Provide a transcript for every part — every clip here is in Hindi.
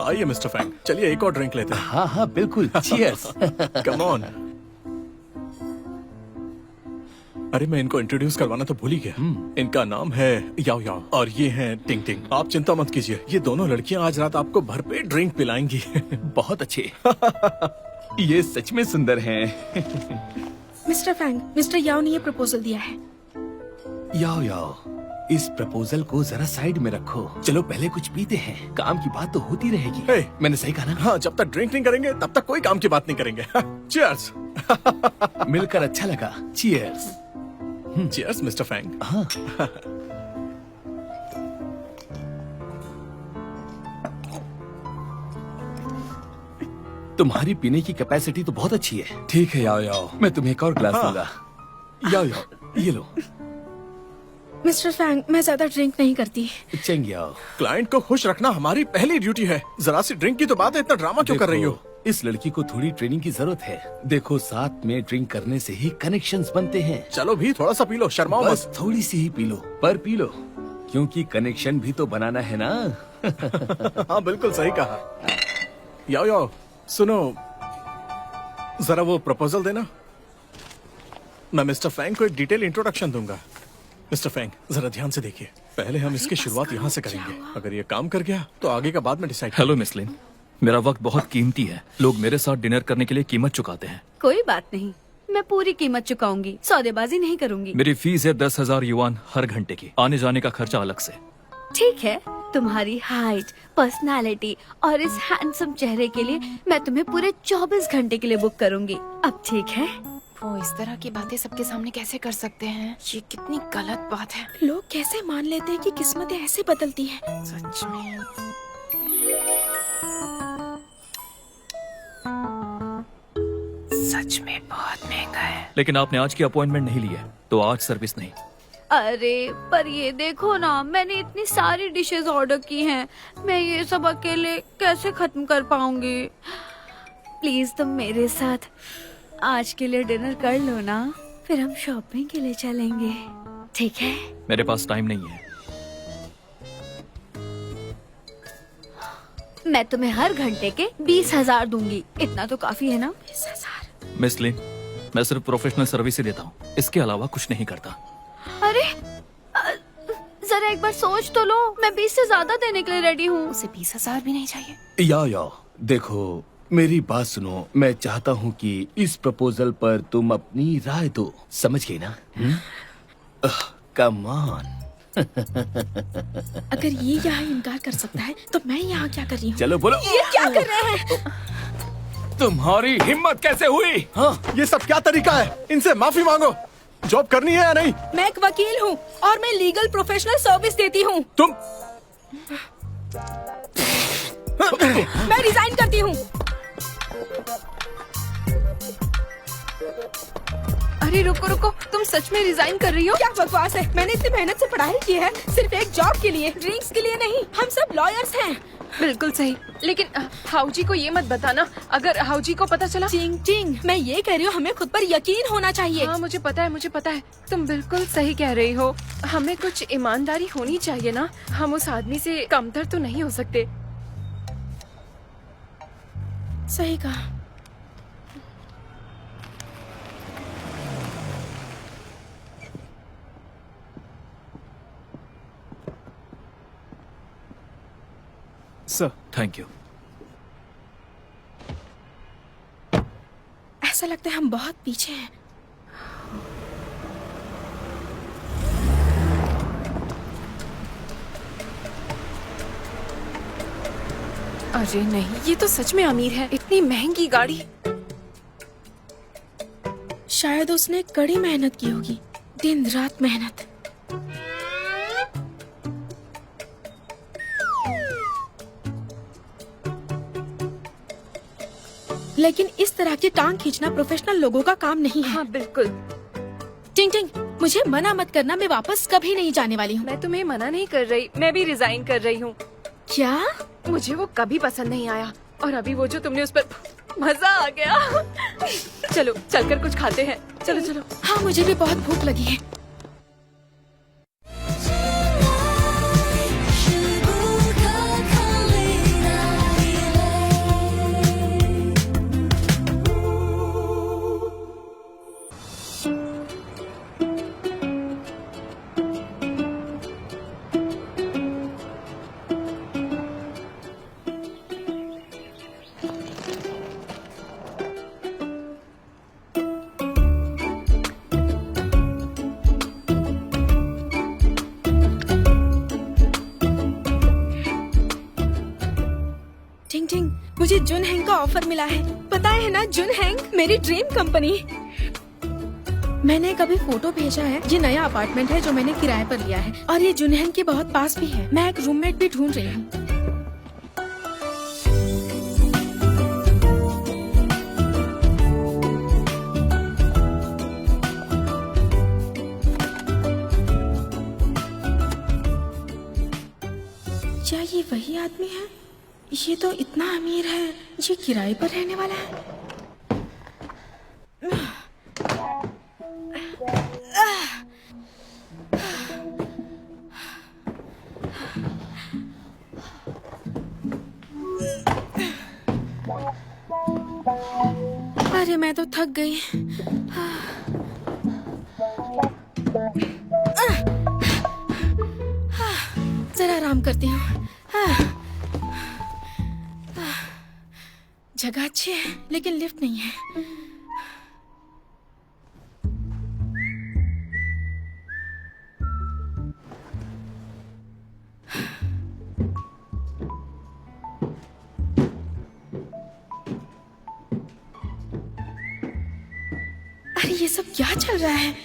आइए मिस्टर फैंग, चलिए एक और ड्रिंक लेते हैं। हाँ हाँ बिल्कुल, चीयर्स। Come on. अरे मैं इनको इंट्रोड्यूस करवाना तो भूल ही गया। इनका नाम है याओ याओ और ये हैं टिंग टिंग। आप चिंता मत कीजिए, ये दोनों लड़कियां आज रात आपको भरपेट ड्रिंक पिलाएंगी। बहुत अच्छे। ये सच में सुंदर हैं। मिस्टर फैंग, मिस्टर याओ ने ये प्रपोजल दिया है। याओ याओ, इस प्रपोजल को जरा साइड में रखो। चलो पहले कुछ पीते हैं, काम की बात तो होती रहेगी। Hey, मैंने सही कहा ना? हाँ, जब तक ड्रिंक नहीं करेंगे तब तक कोई काम की बात नहीं करेंगे। चीयर्स। मिलकर अच्छा लगा। चीयर्स। Cheers mister Fang. हाँ। तुम्हारी पीने की कैपेसिटी तो बहुत अच्छी है। ठीक है याओ याओ, मैं तुम्हें एक और ग्लास दूंगा। याओ याओ, ये लो। मिस्टर फैंग, मैं ज्यादा ड्रिंक नहीं करती। चेंग याओ, क्लाइंट को खुश रखना हमारी पहली ड्यूटी है। जरा सी ड्रिंक की तो बात है, इतना ड्रामा क्यों कर रही हो? इस लड़की को थोड़ी ट्रेनिंग की जरूरत है। देखो, साथ में ड्रिंक करने से ही कनेक्शंस बनते हैं। चलो भी थोड़ा सा पी लो, शर्माओ बस मत। थोड़ी सी ही पी लो, पर पी लो, क्योंकि कनेक्शन भी तो बनाना है ना। हाँ बिल्कुल सही कहा। याओ याओ, सुनो, जरा वो प्रपोजल देना। मैं मिस्टर फैंग को एक डिटेल इंट्रोडक्शन दूंगा। मिस्टर फैंग, जरा ध्यान से देखिए। पहले हम इसकी शुरुआत यहाँ से करेंगे। अगर ये काम कर गया तो आगे का बाद में डिसाइड। हेलो मिस लिन, मेरा वक्त बहुत कीमती है। लोग मेरे साथ डिनर करने के लिए कीमत चुकाते हैं। कोई बात नहीं, मैं पूरी कीमत चुकाऊंगी, सौदेबाजी नहीं करूंगी। मेरी फीस है 10,000 युआन हर घंटे की, आने जाने का खर्चा अलग से। ठीक है, तुम्हारी हाइट, पर्सनालिटी और इस हैंडसम चेहरे के लिए मैं तुम्हें पूरे 24 घंटे के लिए बुक करूंगी। अब ठीक है? वो इस तरह की बातें सबके सामने कैसे कर सकते हैं? ये कितनी गलत बात है। लोग कैसे मान लेते हैं कि किस्मतें ऐसे बदलती हैं? सच में। सच में बहुत महंगा है। लेकिन आपने आज की अपॉइंटमेंट नहीं ली है, तो आज सर्विस नहीं। अरे पर ये देखो ना, मैंने इतनी सारी डिशेस ऑर्डर की हैं, मैं ये सब अकेले कैसे खत्म कर पाऊंगी? प्लीज तुम मेरे साथ आज के लिए डिनर कर लो ना, फिर हम शॉपिंग के लिए चलेंगे, ठीक है? मेरे पास टाइम नहीं है। मैं तुम्हें हर घंटे के 20,000 दूंगी। इतना तो काफी है ना? 20,000। मिस लिन, मैं सिर्फ प्रोफेशनल सर्विस ही देता हूँ, इसके अलावा कुछ नहीं करता। अरे जरा एक बार सोच तो लो, मैं 20 से ज्यादा देने के लिए रेडी हूँ। उसे 20,000 भी नहीं चाहिए। याओ याओ, देखो मेरी बात सुनो। मैं चाहता हूँ कि इस प्रपोजल पर तुम अपनी राय दो, समझ गई ना? Come on. अगर ये यहाँ इनकार कर सकता है तो मैं यहाँ क्या कर रही हूँ? चलो बोलो। ये क्या कर रहे हैं? तुम्हारी हिम्मत कैसे हुई? हाँ, ये सब क्या तरीका है? इनसे माफी मांगो। जॉब करनी है या नहीं? मैं एक वकील हूँ और मैं लीगल प्रोफेशनल सर्विस देती हूँ। तुम मैं रिजाइन करती हूँ। अरे रुको रुको, तुम सच में रिजाइन कर रही हो? क्या बकवास है? मैंने इतनी मेहनत से पढ़ाई की है, सिर्फ एक जॉब के लिए, ड्रिंक्स के लिए नहीं। हम सब लॉयर्स हैं। बिल्कुल सही, लेकिन हाउजी को ये मत बताना। अगर हाउजी को पता चला। चिंग चिंग, मैं ये कह रही हूँ, हमें खुद पर यकीन होना चाहिए। हाँ मुझे पता है, मुझे पता है, तुम बिल्कुल सही कह रही हो। हमें कुछ ईमानदारी होनी चाहिए ना। हम उस आदमी से कमतर तो नहीं हो सकते। सही कहा। Sir, thank you. ऐसा लगता है हम बहुत पीछे हैं। अरे नहीं, ये तो सच में अमीर है। इतनी महंगी गाड़ी। शायद उसने कड़ी मेहनत की होगी, दिन रात मेहनत। लेकिन इस तरह की टांग खींचना प्रोफेशनल लोगों का काम नहीं है। हाँ बिल्कुल। टिंग टिंग, मुझे मना मत करना, मैं वापस कभी नहीं जाने वाली हूँ। मैं तुम्हें मना नहीं कर रही, मैं भी रिजाइन कर रही हूँ। क्या? मुझे वो कभी पसंद नहीं आया, और अभी वो जो तुमने उस पर मजा आ गया। चलो चलकर कुछ खाते हैं, चलो चलो। हाँ, मुझे भी बहुत भूख लगी है। टिंग टिंग, मुझे जुन हैंग का ऑफर मिला है। पता है ना, जुन हैंग मेरी ड्रीम कंपनी। मैंने कभी फोटो भेजा है। ये नया अपार्टमेंट है जो मैंने किराए पर लिया है, और ये जुन हैंग के बहुत पास भी है। मैं एक रूममेट भी ढूंढ रही हूँ। क्या ये वही आदमी है? ये तो इतना अमीर है, ये किराए पर रहने वाला है। अरे मैं तो थक गई। जरा आराम करती हूँ। जगह अच्छी है लेकिन लिफ्ट नहीं है। अरे ये सब क्या चल रहा है?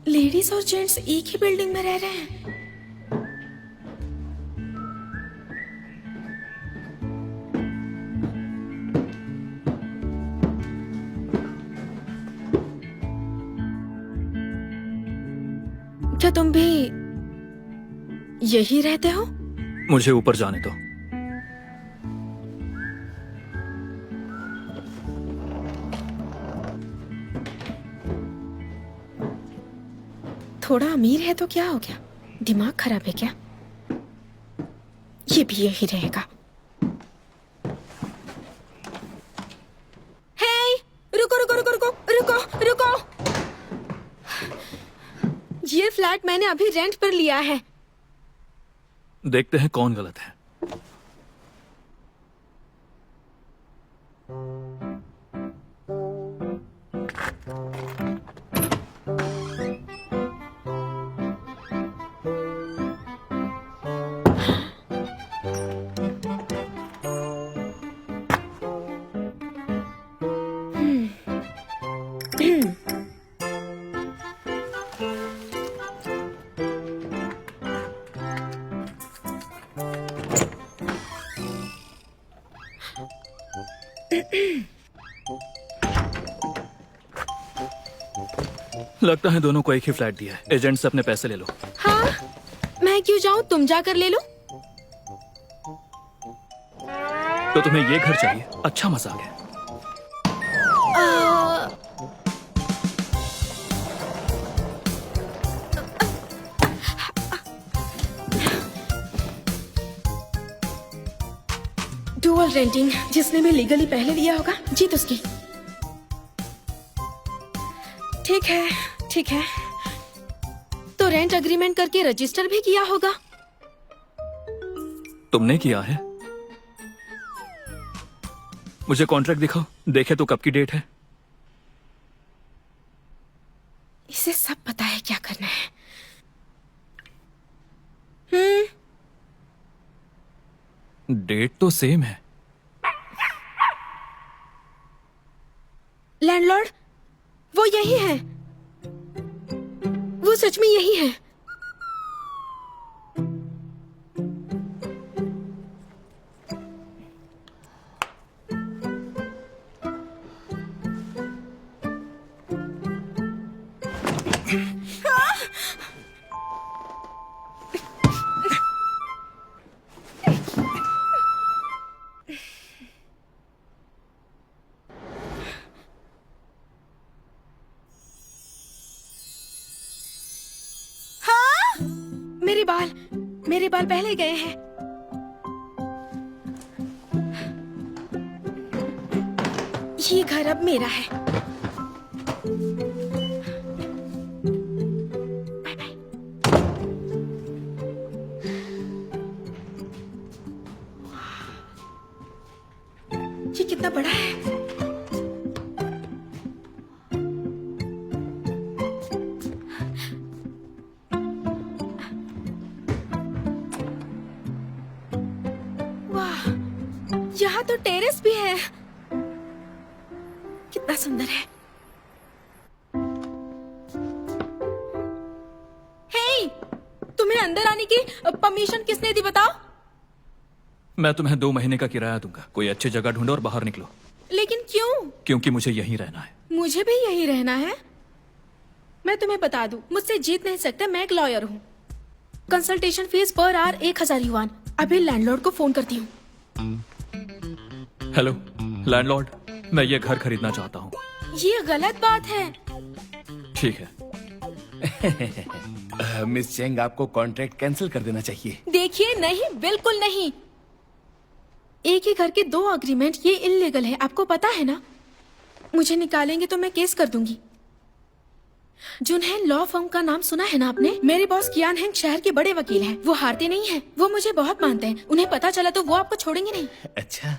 लेडीज और जेंट्स एक ही बिल्डिंग में रह रहे हैं। क्या तुम भी यही रहते हो? मुझे ऊपर जाने दो। थोड़ा अमीर है तो क्या हो गया? दिमाग खराब है क्या? ये भी यही रहेगा। हे, रुको रुको रुको रुको रुको रुको। ये फ्लैट मैंने अभी रेंट पर लिया है। देखते हैं कौन गलत है। लगता है दोनों को एक ही फ्लैट दिया है। एजेंट से अपने पैसे ले लो। हाँ, मैं क्यों जाऊं? तुम जाकर ले लो। तो तुम्हें ये घर चाहिए? अच्छा मजाक है। डुअल रेंटिंग, जिसने भी लीगली पहले लिया होगा जीत उसकी। ठीक है ठीक है, तो रेंट एग्रीमेंट करके रजिस्टर भी किया होगा। तुमने किया है? मुझे कॉन्ट्रैक्ट दिखाओ, देखे तो कब की डेट है। इसे सब पता है क्या करना है। डेट तो सेम है। लैंडलॉर्ड, वो यही है, वो सच में यही है। मेरे बाल पहले गए हैं। ये घर अब मेरा है। Bye bye. ये कितना बड़ा है। यहाँ तो टेरेस भी है, कितना सुंदर है। हे, तुम्हें अंदर आने की परमिशन किसने दी बताओ? मैं तुम्हें 2 महीने का किराया दूंगा। कोई अच्छी जगह ढूंढो और बाहर निकलो। लेकिन क्यों? क्योंकि मुझे यहीं रहना है। मुझे भी यहीं रहना है। मैं तुम्हें बता दूं, मुझसे जीत नहीं सकते। मैं एक लॉयर हूँ। Consultation fees per hour 1000 yuan. अभी लैंडलॉर्ड को फोन करती हूँ। हेलो लैंडलॉर्ड, मैं ये घर खरीदना चाहता हूँ। ये गलत बात है। ठीक है। मिस चेंग, आपको कॉन्ट्रैक्ट कैंसिल कर देना चाहिए। देखिए, नहीं, बिल्कुल नहीं। एक ही घर के 2 अग्रीमेंट, ये इल्लीगल है, आपको पता है ना? मुझे निकालेंगे तो मैं केस कर दूंगी। जुनहेन लॉ फर्म का नाम सुना है ना आपने? मेरे बॉस कियान हेंग शहर के बड़े वकील हैं। वो हारते नहीं हैं। वो मुझे बहुत मानते हैं। उन्हें पता चला तो वो आपको छोड़ेंगे नहीं। अच्छा।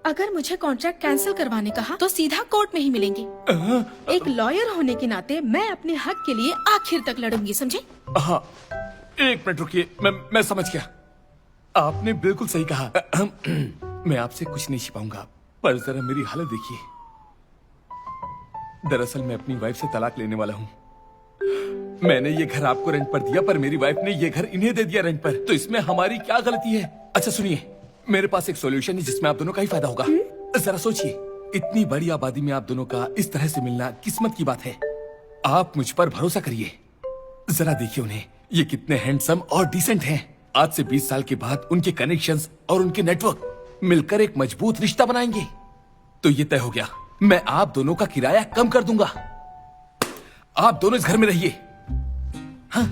अगर मुझे कॉन्ट्रैक्ट कैंसिल करवाने कहा तो सीधा कोर्ट में ही मिलेंगे। एक लॉयर होने के नाते मैं अपने हक के लिए आखिर तक लड़ूंगी, समझे? हाँ, 1 मिनट रुकिए, मैं समझ गया। आपने बिल्कुल सही कहा। मैं आपसे कुछ नहीं छिपाऊंगा, पर जरा मेरी हालत देखिए। दरअसल मैं अपनी वाइफ से तलाक लेने वाला हूँ। मैंने ये घर आपको रेंट पर दिया, पर मेरी वाइफ ने ये घर इन्हें दे दिया रेंट पर। तो इसमें हमारी क्या गलती है? अच्छा सुनिए, मेरे पास एक सॉल्यूशन है जिसमें आप दोनों का ही फायदा होगा। जरा सोचिए, इतनी बड़ी आबादी में आप दोनों का इस तरह से मिलना किस्मत की बात है। आप मुझ पर भरोसा करिए। जरा देखिए उन्हें, ये कितने हैंडसम और डिसेंट हैं। आज से 20 साल के बाद उनके कनेक्शंस और उनके नेटवर्क मिलकर एक मजबूत रिश्ता बनाएंगे। तो ये तय हो गया, मैं आप दोनों का किराया कम कर दूंगा। आप दोनों इस घर में रहिए। हाँ?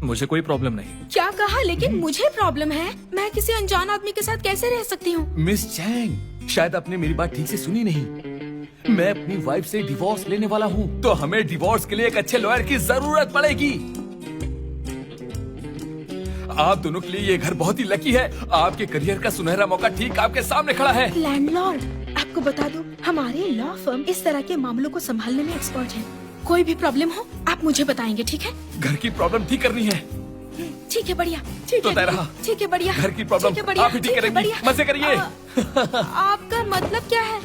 मुझे कोई प्रॉब्लम नहीं। क्या कहा? लेकिन मुझे प्रॉब्लम है। मैं किसी अनजान आदमी के साथ कैसे रह सकती हूँ? मिस चैंग, शायद आपने मेरी बात ठीक से सुनी नहीं। मैं अपनी वाइफ से डिवोर्स लेने वाला हूँ, तो हमें डिवोर्स के लिए एक अच्छे लॉयर की जरूरत पड़ेगी। आप दोनों के लिए ये घर बहुत ही लकी है। आपके करियर का सुनहरा मौका ठीक आपके सामने खड़ा है। लैंडलॉर्ड, आपको बता दूं, हमारे लॉ फर्म इस तरह के मामलों को संभालने में एक्सपर्ट है। कोई भी प्रॉब्लम हो आप मुझे बताएंगे, ठीक है? घर की प्रॉब्लम ठीक करनी है। ठीक है, बढ़िया। ठीक तो है, तय रहा। ठीक है, बढ़िया। घर की प्रॉब्लम ठीक है, बढ़िया, आप ही ठीक है, करेंगी। बढ़िया। मजे करिए। आपका मतलब क्या है?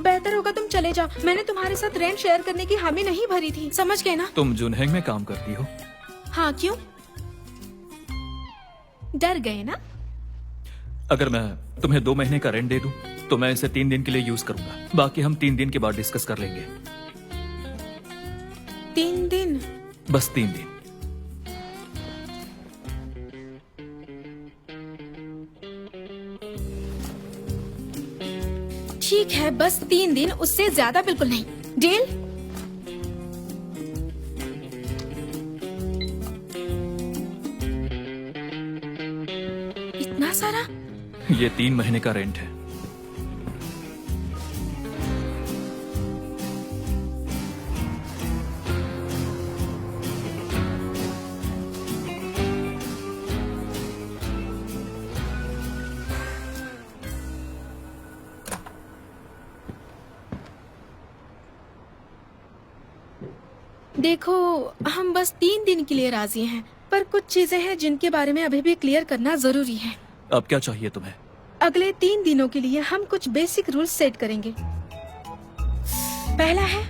बेहतर होगा तुम चले जाओ। मैंने तुम्हारे साथ रेंट शेयर करने की हामी नहीं भरी थी, समझ गए ना? तुम जुनहेंग में काम करती हो? हाँ, क्यों? डर गए ना? अगर मैं तुम्हें 2 महीने का रेंट दे दूं, तो मैं इसे 3 दिन के लिए यूज करूंगा। बाकी हम 3 दिन के बाद डिस्कस कर लेंगे। 3 दिन? बस 3 दिन। ठीक है, बस 3 दिन, उससे ज्यादा बिल्कुल नहीं। डील? इतना सारा? ये 3 महीने का रेंट है। देखो, हम बस 3 दिन के लिए राजी हैं, पर कुछ चीजें हैं जिनके बारे में अभी भी क्लियर करना जरूरी है। अब क्या चाहिए तुम्हें? अगले 3 दिनों के लिए हम कुछ बेसिक रूल्स सेट करेंगे। पहला है,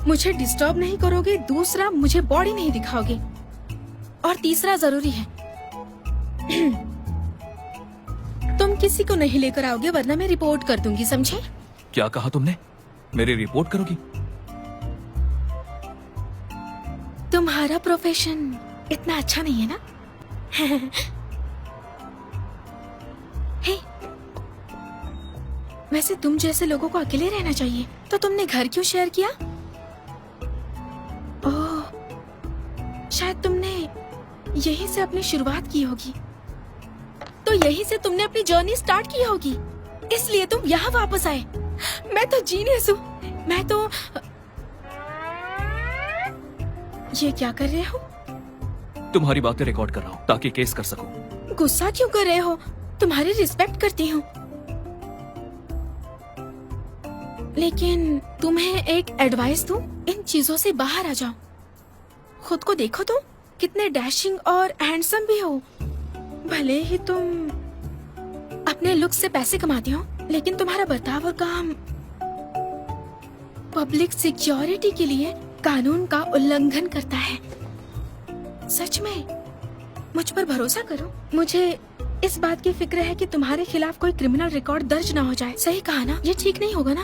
मुझे डिस्टर्ब नहीं करोगे। दूसरा, मुझे बॉडी नहीं दिखाओगे। और तीसरा जरूरी है, तुम किसी को नहीं लेकर आओगे वरना मैं रिपोर्ट कर दूंगी, समझे? क्या कहा तुमने? मेरी रिपोर्ट करोगी? तुम्हारा प्रोफेशन इतना अच्छा नहीं है ना? हे, वैसे तुम जैसे लोगों को अकेले रहना चाहिए, तो तुमने घर क्यों शेयर किया? ओह, शायद तुमने यहीं से अपनी शुरुआत की होगी, तो यहीं से तुमने अपनी जर्नी स्टार्ट की होगी, इसलिए तुम यहाँ वापस आए। मैं तो जीनियस हूँ। मैं तो ये क्या कर रहे हो? तुम्हारी बातें रिकॉर्ड कर रहा हूँ ताकि केस कर सकूं। गुस्सा क्यों कर रहे हो? तुम्हारी रिस्पेक्ट करती हूँ, लेकिन तुम्हें एक एडवाइस दूं, इन चीजों से बाहर आ जाओ। खुद को देखो, तुम कितने डैशिंग और हैंडसम भी हो। भले ही तुम अपने लुक से पैसे कमाते हो, लेकिन तुम्हारा बर्ताव और काम पब्लिक सिक्योरिटी के लिए कानून का उल्लंघन करता है। सच में मुझ पर भरोसा करो। मुझे इस बात की फिक्र है कि तुम्हारे खिलाफ कोई क्रिमिनल रिकॉर्ड दर्ज ना हो जाए। सही कहा ना? ये ठीक नहीं होगा ना?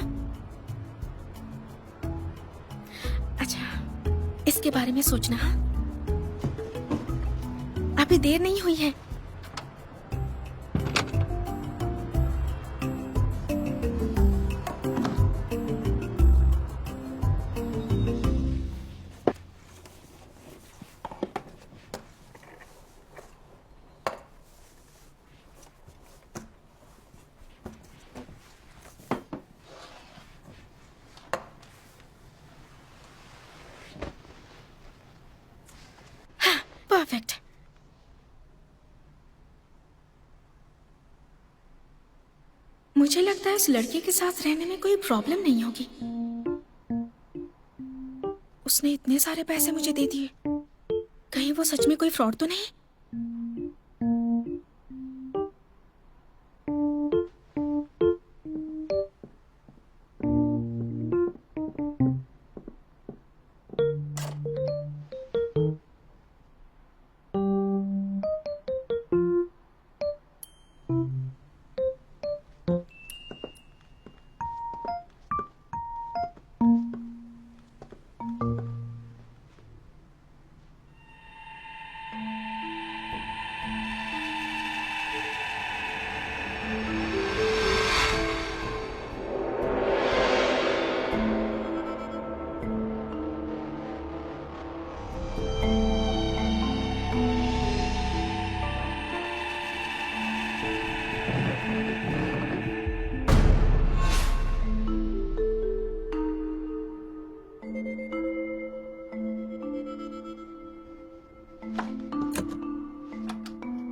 अच्छा, इसके बारे में सोचना। अभी देर नहीं हुई है। परफेक्ट। मुझे लगता है इस लड़के के साथ रहने में कोई प्रॉब्लम नहीं होगी। उसने इतने सारे पैसे मुझे दे दिए, कहीं वो सच में कोई फ्रॉड तो नहीं?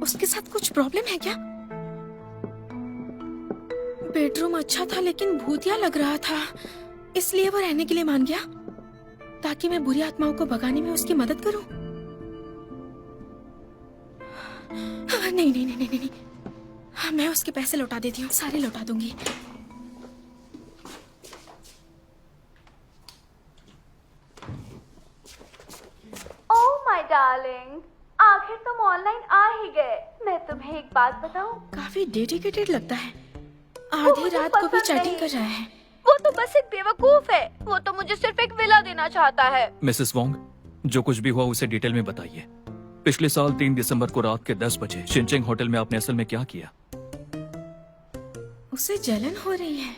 उसके साथ कुछ प्रॉब्लम है क्या? बेडरूम अच्छा था लेकिन भूतिया लग रहा था, इसलिए वो रहने के लिए मान गया ताकि मैं बुरी आत्माओं को भगाने में उसकी मदद करूं। नहीं नहीं नहीं नहीं नहीं, नहीं। मैं उसके पैसे लौटा देती हूँ, सारे लौटा दूंगी। ओह माय डार्लिंग, आखिर तुम ऑनलाइन आ ही गए। मैं तुम्हें एक बात बताऊं? काफी डेडिकेटेड लगता है। वो आधी मुझे रात को भी पसंद चैटिंग नहीं। कर रहा है। वो तो बस एक बेवकूफ है। वो तो मुझे सिर्फ एक विला देना चाहता है। मिसेस वोंग, जो कुछ भी हुआ उसे डिटेल में बताइए। पिछले साल 3 दिसंबर को रात के 10 बजे शिनचेंग होटल में आपने असल में क्या किया? उसे जलन हो रही है।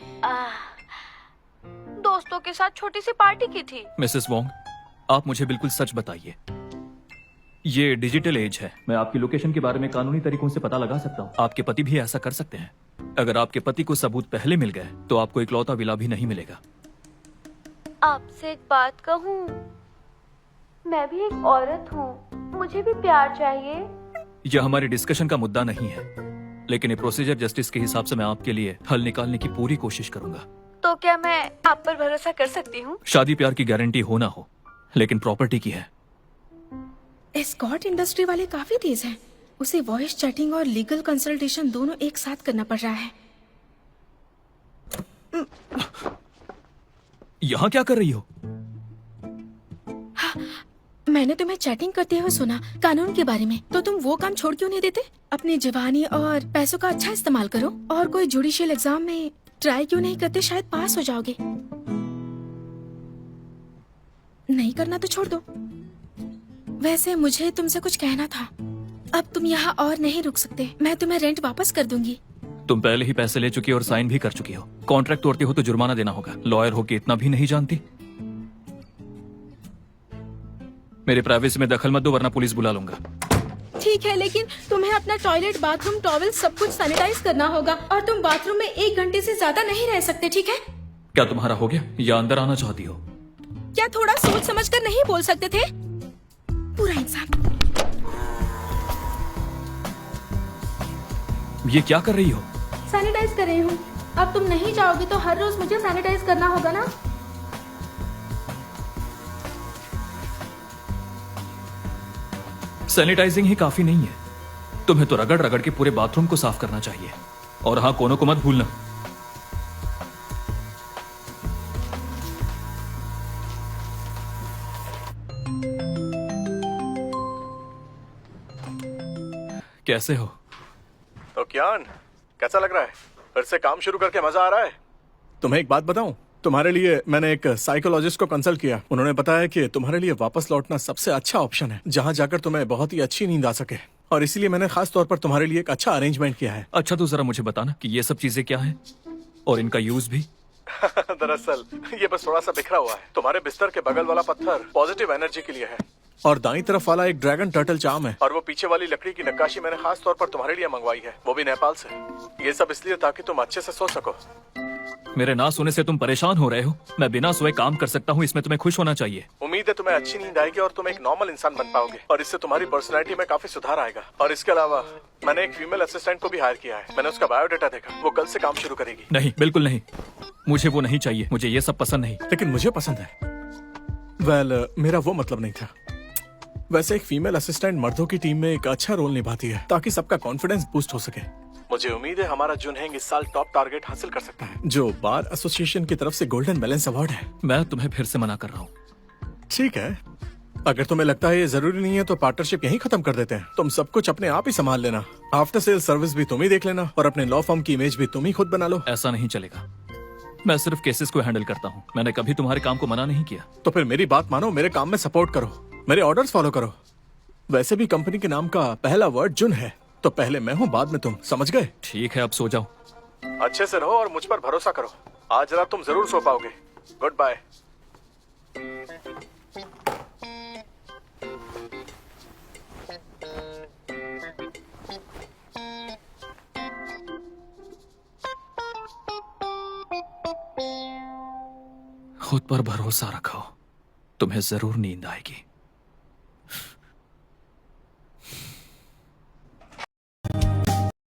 दोस्तों के साथ छोटी सी पार्टी की थी। मिसेस वोंग, आप मुझे बिल्कुल सच बताइए। ये डिजिटल एज है, मैं आपकी लोकेशन के बारे में कानूनी तरीकों से पता लगा सकता हूँ। आपके पति भी ऐसा कर सकते हैं। अगर आपके पति को सबूत पहले मिल गए तो आपको इकलौता विला भी नहीं मिलेगा। आपसे एक बात कहूँ, मैं भी एक औरत हूँ, मुझे भी प्यार चाहिए। यह हमारे डिस्कशन का मुद्दा नहीं है, लेकिन ये प्रोसीजर जस्टिस के हिसाब से मैं आपके लिए हल निकालने की पूरी कोशिश करूंगा। तो क्या मैं आप पर भरोसा कर सकती हूँ? शादी प्यार की गारंटी हो ना हो, लेकिन प्रॉपर्टी की है। एस्कॉर्ट इंडस्ट्री वाले काफी तेज हैं। उसे वॉइस चैटिंग और लीगल कंसल्टेशन दोनों एक साथ करना पड़ रहा है। यहाँ क्या कर रही हो? मैंने तुम्हें चैटिंग करते हुए सुना कानून के बारे में, तो तुम वो काम छोड़ क्यों नहीं देते? अपनी जवानी और पैसों का अच्छा इस्तेमाल करो और कोई जुडिशियल एग्जाम में ट्राई क्यों नहीं करते? शायद पास हो जाओगे। नहीं करना तो छोड़ दो। वैसे मुझे तुमसे कुछ कहना था। अब तुम यहाँ और नहीं रुक सकते। मैं तुम्हें रेंट वापस कर दूंगी। तुम पहले ही पैसे ले चुकी हो और साइन भी कर चुकी हो। कॉन्ट्रैक्ट तोड़ती हो तो जुर्माना देना होगा। लॉयर हो के इतना भी नहीं जानती? मेरे प्राइवेसी में दखल मत दो वरना पुलिस बुला लूंगा। ठीक है, लेकिन तुम्हें अपना टॉयलेट, बाथरूम, टॉवेल सब कुछ सैनिटाइज करना होगा और तुम बाथरूम में 1 घंटे से ज्यादा नहीं रह सकते, ठीक है? क्या तुम्हारा हो गया या अंदर आना चाहती हो? क्या थोड़ा सोच समझ कर नहीं बोल सकते थे? पूरा इंसान। ये क्या कर रही हो? सैनिटाइज कर रही हूँ। अब तुम नहीं जाओगे तो हर रोज मुझे सैनिटाइज करना होगा ना? सैनिटाइजिंग ही काफी नहीं है। तुम्हें तो रगड़ रगड़ के पूरे बाथरूम को साफ करना चाहिए। और हाँ, कोनों को मत भूलना। कैसे हो? तो कियान, कैसा लग रहा है? फिर से काम शुरू करके मजा आ रहा है? तुम्हें एक बात बताऊं? तुम्हारे लिए मैंने एक साइकोलॉजिस्ट को कंसल्ट किया। उन्होंने बताया कि तुम्हारे लिए वापस लौटना सबसे अच्छा ऑप्शन है, जहां जाकर तुम्हें बहुत ही अच्छी नींद आ सके। और इसीलिए मैंने खास तौर पर तुम्हारे लिए एक अच्छा अरेंजमेंट किया है। अच्छा, तो जरा मुझे बताना कि ये सब चीजें क्या हैं और इनका यूज भी। दरअसल ये बस थोड़ा सा बिखरा हुआ है। तुम्हारे बिस्तर के बगल वाला पत्थर पॉजिटिव एनर्जी के लिए है और दाईं तरफ वाला एक ड्रैगन टर्टल चार्म है। और वो पीछे वाली लकड़ी की नक्काशी मैंने खास तौर पर तुम्हारे लिए मंगवाई है, वो भी नेपाल से। ये सब इसलिए ताकि तुम अच्छे से सो सको। मेरे ना सोने से तुम परेशान हो रहे हो? मैं बिना सोए काम कर सकता हूँ, इसमें तुम्हें खुश होना चाहिए। उम्मीद है तुम्हें अच्छी नींद आएगी और तुम एक नॉर्मल इंसान बन पाओगे और इससे तुम्हारी पर्सनैलिटी में काफी सुधार आएगा। और इसके अलावा मैंने एक फीमेल असिस्टेंट को भी हायर किया है। मैंने उसका बायोडाटा देखा, वो कल से काम शुरू करेगी। नहीं, बिल्कुल नहीं। मुझे वो नहीं चाहिए। मुझे ये सब पसंद नहीं। लेकिन मुझे पसंद है। वेल, मेरा वो मतलब नहीं था। वैसे एक फीमेल असिस्टेंट मर्दों की टीम में एक अच्छा रोल निभाती है ताकि सबका कॉन्फिडेंस बूस्ट हो सके। मुझे उम्मीद है हमारा जुनहेंग इस साल टॉप टारगेट हासिल कर सकता है, जो बार एसोसिएशन की तरफ से गोल्डन बैलेंस अवार्ड है। मैं तुम्हें फिर से मना कर रहा हूँ। ठीक है, अगर तुम्हें लगता है ये जरूरी नहीं है तो पार्टनरशिप यहीं खत्म कर देते हैं। तुम सब कुछ अपने आप ही संभाल लेना। आफ्टर सेल सर्विस भी तुम ही देख लेना और अपने लॉ फर्म की इमेज भी तुम ही खुद बना लो। ऐसा नहीं चलेगा। मैं सिर्फ केसेस को हैंडल करता हूँ। मैंने कभी तुम्हारे काम को मना नहीं किया। तो फिर मेरी बात मानो, मेरे काम में सपोर्ट करो, मेरे ऑर्डर्स फॉलो करो। वैसे भी कंपनी के नाम का पहला वर्ड जुन है, तो पहले मैं हूँ बाद में तुम, समझ गए? ठीक है, अब सो जाओ। अच्छे से रहो और मुझ पर भरोसा करो। आज रात तुम जरूर सो पाओगे। Goodbye. खुद पर भरोसा रखो, तुम्हें जरूर नींद आएगी।